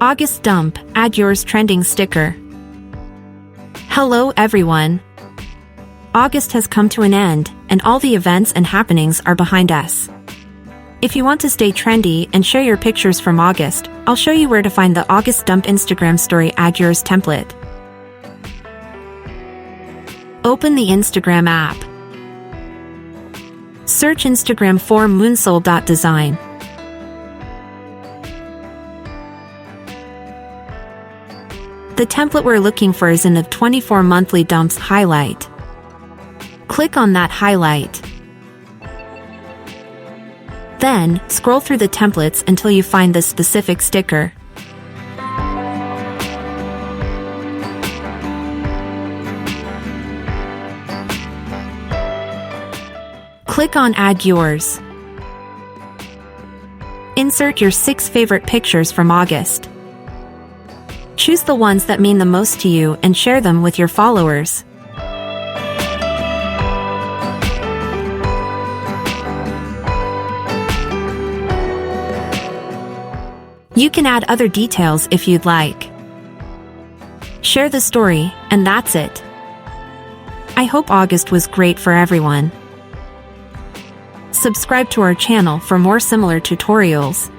August dump, add yours trending sticker. Hello everyone. August has come to an end, and all the events and happenings are behind us. If you want to stay trendy and share your pictures from August, I'll show you where to find the August dump Instagram story add yours template. Open the Instagram app. Search Instagram for moonsoul.design. The template we're looking for is in the 24 monthly dumps highlight. Click on that highlight. Then, scroll through the templates until you find the specific sticker. Click on Add Yours. Insert your 6 favorite pictures from August. Choose the ones that mean the most to you and share them with your followers. You can add other details if you'd like. Share the story, and that's it. I hope August was great for everyone. Subscribe to our channel for more similar tutorials.